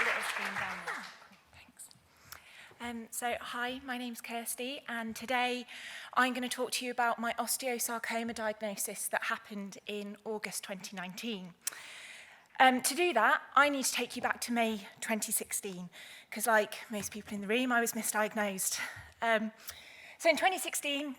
little screen down there. Thanks. Hi, my name's Kirsty, and today I'm going to talk to you about my osteosarcoma diagnosis that happened in August 2019. To do that, I need to take you back to May 2016, because like most people in the room, I was misdiagnosed. So in 2016,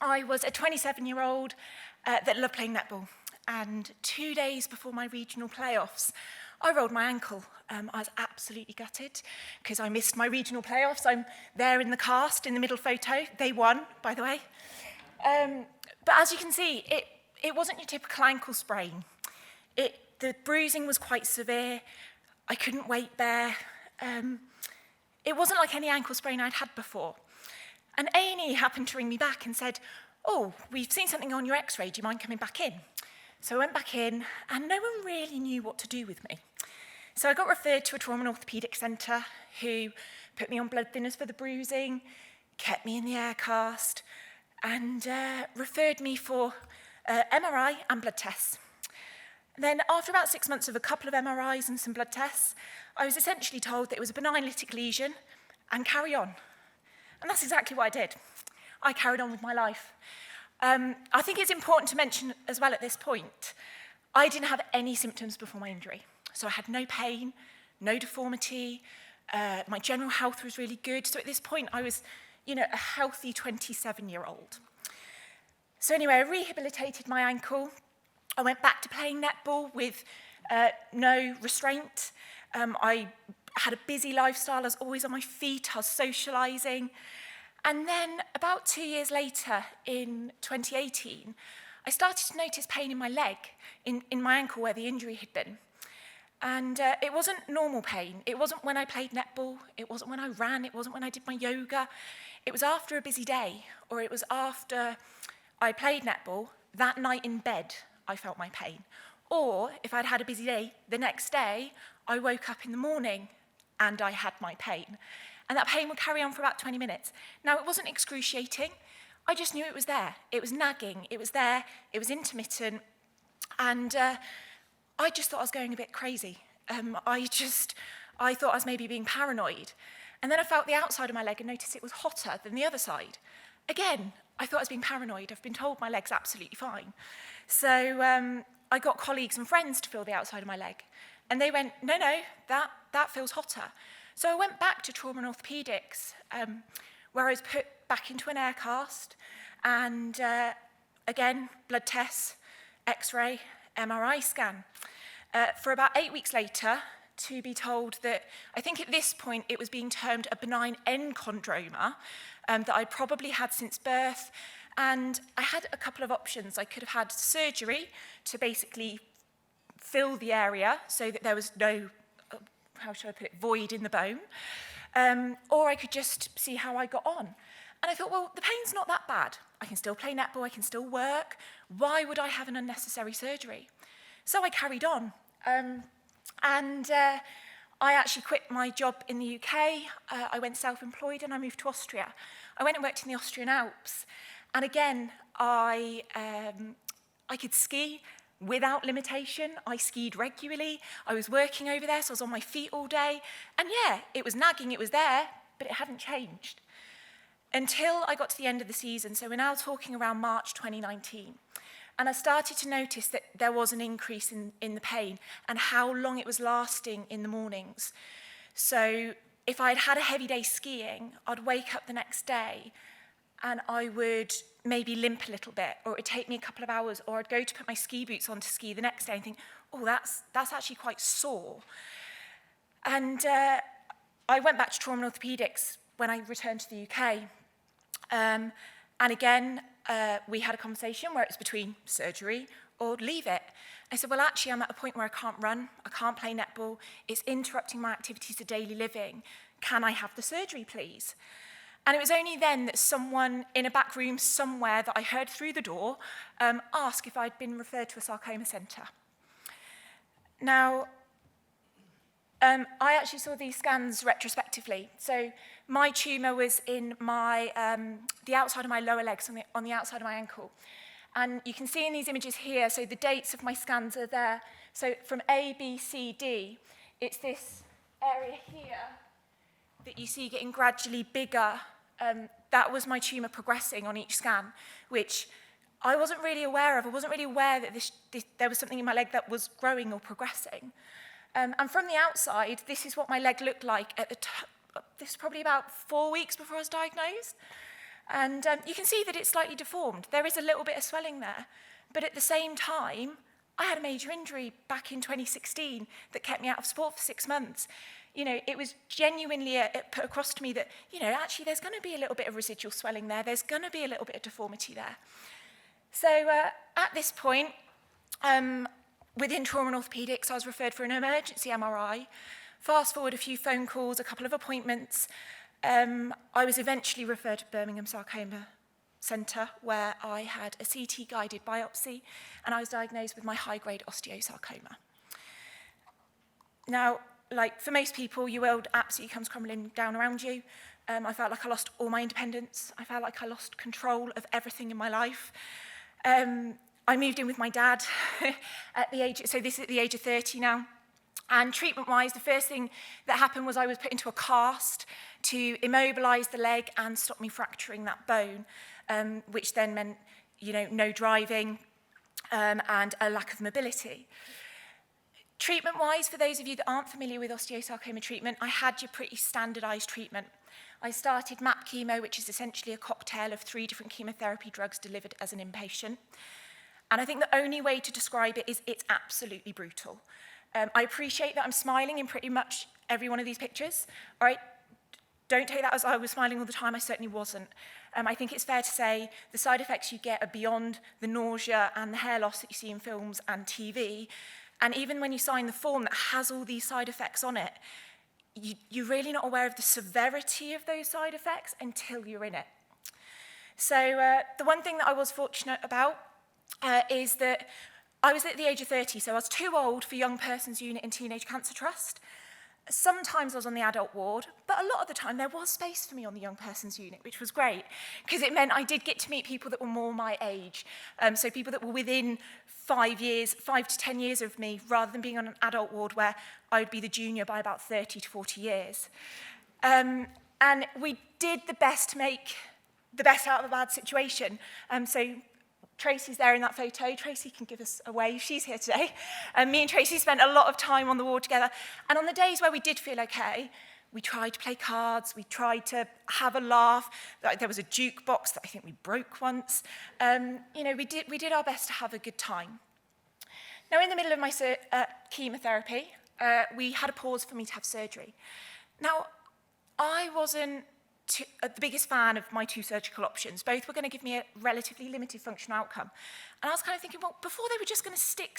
I was a 27-year-old that loved playing netball, and 2 days before my regional playoffs, I rolled my ankle. I was absolutely gutted because I missed my regional playoffs. I'm there in the cast in the middle photo. They won, by the way. But as you can see, it wasn't your typical ankle sprain. The bruising was quite severe. I couldn't weight bear. It wasn't like any ankle sprain I'd had before. And A&E happened to ring me back and said, "Oh, we've seen something on your x-ray. Do you mind coming back in?" So I went back in, and no one really knew what to do with me. So I got referred to a trauma and orthopaedic centre who put me on blood thinners for the bruising, kept me in the air cast, and referred me for MRI and blood tests. And then after about 6 months of a couple of MRIs and some blood tests, I was essentially told that it was a benign lytic lesion and carry on. And that's exactly what I did. I carried on with my life. I think it's important to mention as well at this point, I didn't have any symptoms before my injury. So I had no pain, no deformity, my general health was really good. So at this point, I was, a healthy 27-year-old. So anyway, I rehabilitated my ankle. I went back to playing netball with no restraint. I had a busy lifestyle. I was always on my feet. I was socialising. And then about 2 years later, in 2018, I started to notice pain in my leg, in my ankle where the injury had been. And it wasn't normal pain. It wasn't when I played netball. It wasn't when I ran. It wasn't when I did my yoga. It was after a busy day, or it was after I played netball. That night in bed, I felt my pain. Or if I'd had a busy day, the next day, I woke up in the morning and I had my pain. And that pain would carry on for about 20 minutes. Now, it wasn't excruciating. I just knew it was there. It was nagging. It was there. It was intermittent. And I just thought I was going a bit crazy. I thought I was maybe being paranoid. And then I felt the outside of my leg and noticed it was hotter than the other side. Again, I thought I was being paranoid. I've been told my leg's absolutely fine. So I got colleagues and friends to feel the outside of my leg. And they went, no, that feels hotter. So I went back to trauma and orthopaedics, where I was put back into an air cast, and again, blood tests, x-ray, MRI scan. For about 8 weeks later, to be told that, I think at this point it was being termed a benign enchondroma, that I probably had since birth, and I had a couple of options. I could have had surgery to basically fill the area so that there was no, how should I put it, void in the bone, or I could just see how I got on. And I thought, well, the pain's not that bad. I can still play netball, I can still work. Why would I have an unnecessary surgery? So I carried on. I actually quit my job in the UK. I went self-employed and I moved to Austria. I went and worked in the Austrian Alps. And again, I could ski without limitation. I skied regularly. I was working over there, so I was on my feet all day. And yeah, it was nagging, it was there, but it hadn't changed. Until I got to the end of the season, so we're now talking around March 2019. And I started to notice that there was an increase in the pain and how long it was lasting in the mornings. So if I'd had a heavy day skiing, I'd wake up the next day and I would maybe limp a little bit, or it would take me a couple of hours, or I'd go to put my ski boots on to ski the next day and think, oh, that's actually quite sore. And I went back to trauma and orthopaedics when I returned to the UK. And again, we had a conversation where it was between surgery or leave it. I said, well, actually, I'm at a point where I can't run, I can't play netball, it's interrupting my activities of daily living. Can I have the surgery, please? And it was only then that someone in a back room somewhere that I heard through the door asked if I'd been referred to a sarcoma centre. Now, I actually saw these scans retrospectively. So my tumour was in my the outside of my lower legs, on the outside of my ankle. And you can see in these images here, so the dates of my scans are there. So from A, B, C, D, it's this area here that you see getting gradually bigger, that was my tumour progressing on each scan, which I wasn't really aware of. I wasn't really aware that there was something in my leg that was growing or progressing. And from the outside, this is what my leg looked like at the this is probably about 4 weeks before I was diagnosed. And you can see that it's slightly deformed. There is a little bit of swelling there. But at the same time, I had a major injury back in 2016 that kept me out of sport for 6 months. You know, it was genuinely put across to me that, you know, actually there's going to be a little bit of residual swelling there. There's going to be a little bit of deformity there. So at this point, within trauma and orthopaedics, I was referred for an emergency MRI. Fast forward a few phone calls, a couple of appointments. I was eventually referred to Birmingham Sarcoma Centre, where I had a CT-guided biopsy, and I was diagnosed with my high-grade osteosarcoma. Now, like for most people, your world absolutely comes crumbling down around you. I felt like I lost all my independence. I felt like I lost control of everything in my life. I moved in with my dad at the age, so this is at the age of 30 now. And treatment-wise, the first thing that happened was I was put into a cast to immobilise the leg and stop me fracturing that bone, which then meant, you know, no driving and a lack of mobility. Treatment-wise, for those of you that aren't familiar with osteosarcoma treatment, I had your pretty standardised treatment. I started MAP chemo, which is essentially a cocktail of 3 different chemotherapy drugs delivered as an inpatient. And I think the only way to describe it is it's absolutely brutal. I appreciate that I'm smiling in pretty much every one of these pictures. All right, don't take that as I was smiling all the time. I certainly wasn't. I think it's fair to say the side effects you get are beyond the nausea and the hair loss that you see in films and TV. And even when you sign the form that has all these side effects on it, you're really not aware of the severity of those side effects until you're in it. So the one thing that I was fortunate about is that I was at the age of 30, so I was too old for Young Persons Unit and Teenage Cancer Trust. Sometimes I was on the adult ward, but a lot of the time there was space for me on the Young Persons Unit, which was great, because it meant I did get to meet people that were more my age, so people that were within 5 to 10 years of me, rather than being on an adult ward where I would be the junior by about 30 to 40 years. And we did the best to make the best out of a bad situation. So Tracy's there in that photo. Tracy can give us a wave. She's here today. Me and Tracy spent a lot of time on the ward together. And on the days where we did feel okay, we tried to play cards. We tried to have a laugh. There was a jukebox that I think we broke once. You know, we did our best to have a good time. Now, in the middle of my chemotherapy, we had a pause for me to have surgery. Now, I wasn't the biggest fan of my 2 surgical options. Both were going to give me a relatively limited functional outcome. And I was kind of thinking, well, before they were just going to stick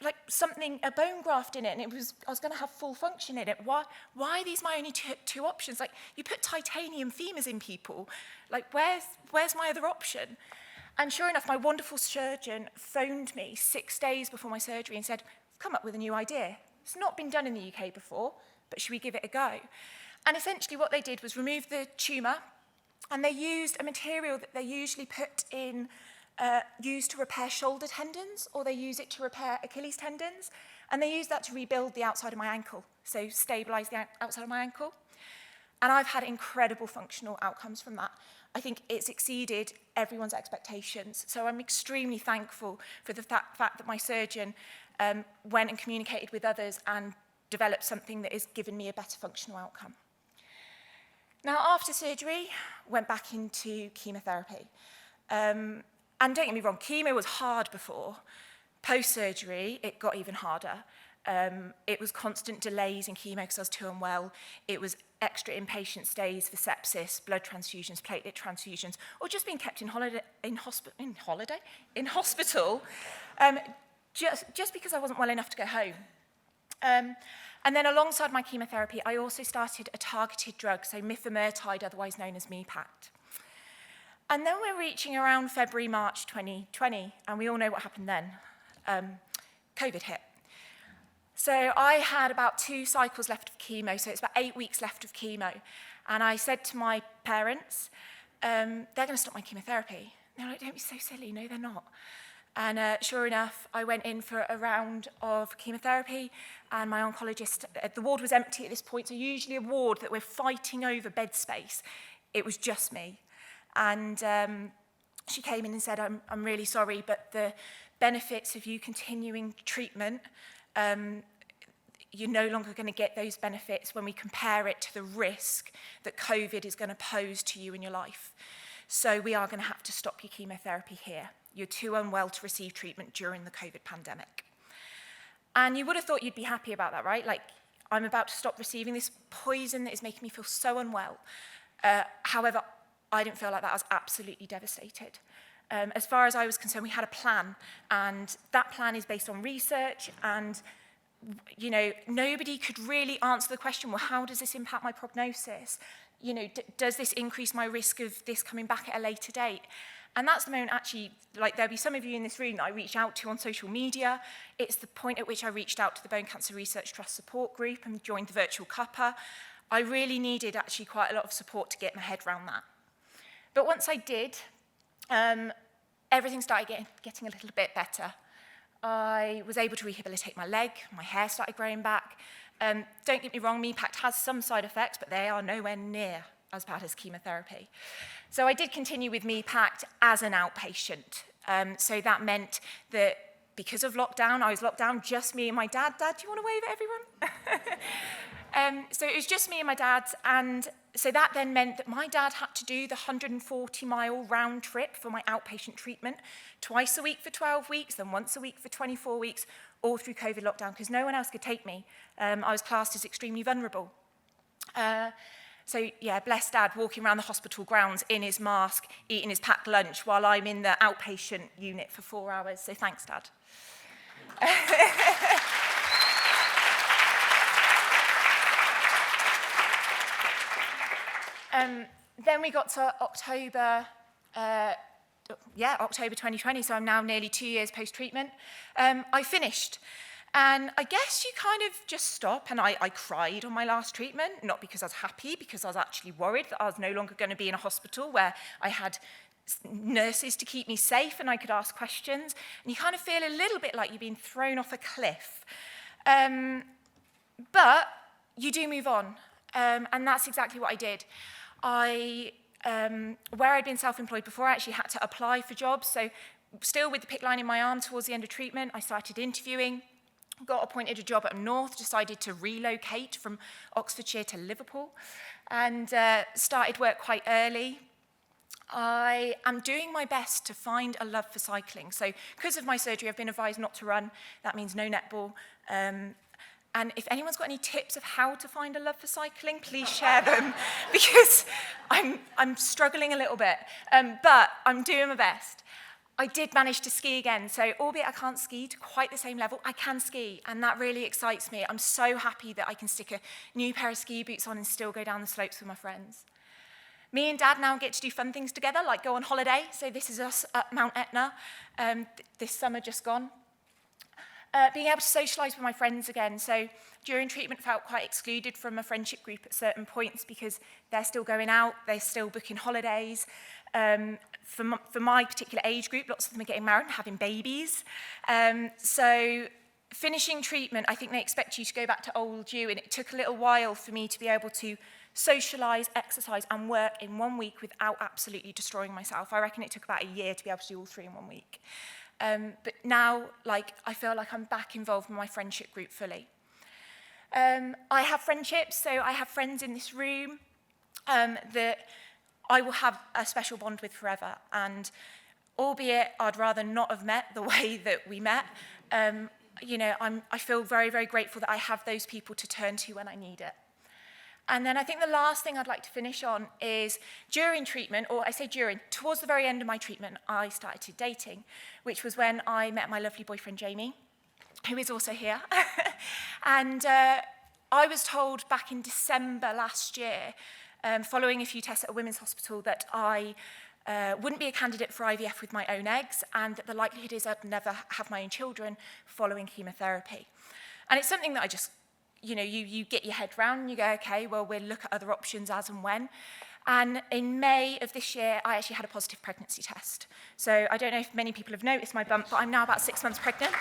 a bone graft in it, and I was going to have full function in it. Why are these my only two options? Like, you put titanium femurs in people. Like, where's my other option? And sure enough, my wonderful surgeon phoned me 6 days before my surgery and said, I've come up with a new idea. It's not been done in the UK before, but should we give it a go? And essentially what they did was remove the tumour, and they used a material that they usually put in, used to repair shoulder tendons, or they use it to repair Achilles tendons, and they used that to rebuild the outside of my ankle, so stabilise the outside of my ankle. And I've had incredible functional outcomes from that. I think it's exceeded everyone's expectations. So I'm extremely thankful for the fact that my surgeon went and communicated with others and developed something that has given me a better functional outcome. Now, after surgery, went back into chemotherapy. And don't get me wrong, chemo was hard before. Post-surgery, it got even harder. It was constant delays in chemo because I was too unwell. It was extra inpatient stays for sepsis, blood transfusions, platelet transfusions, or just being kept in hospital, just because I wasn't well enough to go home. And then alongside my chemotherapy, I also started a targeted drug, so mifemertide, otherwise known as MEPACT. And then we're reaching around February, March 2020, and we all know what happened then. COVID hit. So I had about 2 cycles left of chemo, so it's about 8 weeks left of chemo. And I said to my parents, they're going to stop my chemotherapy. They're like, don't be so silly. No, they're not. And sure enough, I went in for a round of chemotherapy, and my oncologist, the ward was empty at this point, so usually a ward that we're fighting over bed space. It was just me. And she came in and said, I'm really sorry, but the benefits of you continuing treatment, you're no longer going to get those benefits when we compare it to the risk that COVID is going to pose to you in your life. So we are going to have to stop your chemotherapy here. You're too unwell to receive treatment during the COVID pandemic. And you would have thought you'd be happy about that, right? Like, I'm about to stop receiving this poison that is making me feel so unwell. However, I didn't feel like that. I was absolutely devastated. As far as I was concerned, we had a plan, and that plan is based on research, and you know, nobody could really answer the question, well, how does this impact my prognosis? You know, does this increase my risk of this coming back at a later date? And that's the moment, actually, like there'll be some of you in this room that I reached out to on social media. It's the point at which I reached out to the Bone Cancer Research Trust support group and joined the virtual cuppa. I really needed actually quite a lot of support to get my head around that. But once I did, everything started getting a little bit better. I was able to rehabilitate my leg, my hair started growing back. Don't get me wrong, MEPACT has some side effects, but they are nowhere near as bad as chemotherapy. So I did continue with MEPACT as an outpatient. So that meant that because of lockdown, I was locked down, just me and my dad. Dad, do you want to wave at everyone? So it was just me and my dad, and so that then meant that my dad had to do the 140-mile round trip for my outpatient treatment, twice a week for 12 weeks, then once a week for 24 weeks, all through COVID lockdown, because no one else could take me. I was classed as extremely vulnerable. So yeah, bless Dad, walking around the hospital grounds in his mask, eating his packed lunch, while I'm in the outpatient unit for 4 hours. So thanks, Dad. Then we got to October 2020, so I'm now nearly 2 years post-treatment. I finished. And I guess you kind of just stop, and I cried on my last treatment, not because I was happy, because I was actually worried that I was no longer going to be in a hospital where I had nurses to keep me safe and I could ask questions. And you kind of feel a little bit like you've been thrown off a cliff. But you do move on, and that's exactly what I did. Where I'd been self-employed before, I actually had to apply for jobs. So still with the PICC line in my arm towards the end of treatment, I started interviewing, got appointed a job up north, decided to relocate from Oxfordshire to Liverpool, and started work quite early. I am doing my best to find a love for cycling. So because of my surgery, I've been advised not to run. That means no netball. And if anyone's got any tips of how to find a love for cycling, please share them, because I'm struggling a little bit, but I'm doing my best. I did manage to ski again, so albeit I can't ski to quite the same level, I can ski, and that really excites me. I'm so happy that I can stick a new pair of ski boots on and still go down the slopes with my friends. Me and Dad now get to do fun things together, like go on holiday. So this is us at Mount Etna, this summer just gone. Being able to socialise with my friends again. So during treatment, felt quite excluded from a friendship group at certain points because they're still going out, they're still booking holidays. For my particular age group, lots of them are getting married and having babies. So finishing treatment, I think they expect you to go back to old you, and it took a little while for me to be able to socialise, exercise and work in 1 week without absolutely destroying myself. I reckon it took about a year to be able to do all three in 1 week. But now, I feel like I'm back involved in my friendship group fully. I have friendships, so I have friends in this room that I will have a special bond with forever. And albeit I'd rather not have met the way that we met, I feel very, very grateful that I have those people to turn to when I need it. And then I think the last thing I'd like to finish on is during treatment, or I say during, towards the very end of my treatment, I started dating, which was when I met my lovely boyfriend, Jamie, who is also here. And I was told back in December last year, following a few tests at a women's hospital, that I wouldn't be a candidate for IVF with my own eggs, and that the likelihood is I'd never have my own children following chemotherapy. And it's something that I just, you get your head round and you go, okay, well, we'll look at other options as and when. And in May of this year, I actually had a positive pregnancy test. So I don't know if many people have noticed my bump, but I'm now about 6 months pregnant.